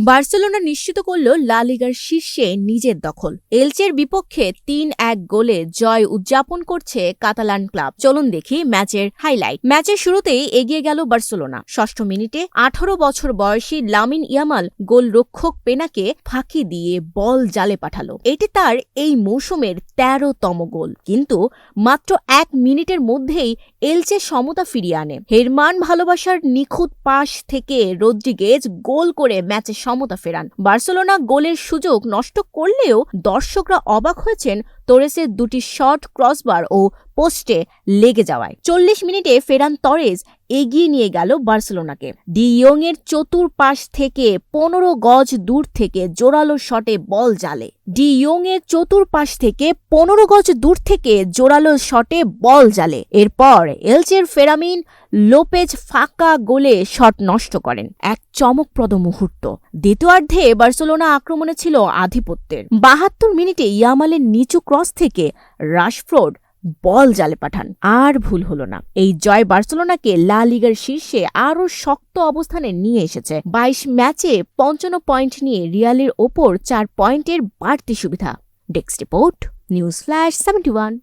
Barcelona নিশ্চিত করল লা লিগার শীর্ষে নিজের দখল। এলচের বিপক্ষে ৩-১ গোলে জয় উদযাপন করছে কাতালান ক্লাব। চলুন দেখি ম্যাচের হাইলাইট। ম্যাচের শুরুতেই এগিয়ে গেল বার্সেলোনা। ৬ষ্ঠ মিনিটে ১৮ বছর বয়সী লামিন ইয়ামাল গোলরক্ষক পেনাকে ফাঁকি দিয়ে বল জালে পাঠালো। এটি তার এই মৌসুমের ১৩তম গোল। কিন্তু মাত্র ১ মিনিটের মধ্যেই এলচে সমতা ফিরিয়ে আনে। হেরমান ভালোবাসার নিখুঁত পাস থেকে রদ্রিগেজ গোল করে ম্যাচে সমতা ফেরান। বার্সেলোনা গোলের সুযোগ নষ্ট করলেও দর্শকরা অবাক হয়েছেন তোরেসের দুটি শট ক্রসবার ও পোস্টে লেগে যাওয়ায়। ৪০ মিনিটে ফেরান তরেস এগিয়ে নিয়ে গেল বার্সেলোনাকে। ডি ইয়ং এর চতুর পাশ থেকে ১৫ গজ দূর থেকে জোরালো শটে বল জালে। ডি ইয়ং এর চতুর পাশ থেকে ১৫ গজ দূর থেকে জোরালো শটে বল জালে। এরপর এলচের ফেরামিন লোপেজ ফাঁকা গোলে শট নষ্ট করেন। এক চমকপ্রদ মুহূর্ত। দ্বিতীয়ার্ধে বার্সেলোনা আক্রমণে ছিল আধিপত্যের। ৭২ মিনিটে ইয়ামালের নিচু ক্রস থেকে রাশফোর্ড বল জালে পাঠান। আর ভুল হলো না। এই জয় বার্সেলোনাকে লা লিগার শীর্ষে আরও শক্ত অবস্থানে নিয়ে এসেছে। ২২ ম্যাচে ৫৫ পয়েন্ট নিয়ে রিয়ালের ওপর ৪ পয়েন্টের বাড়তি সুবিধা। Desk report, news flash ৭১।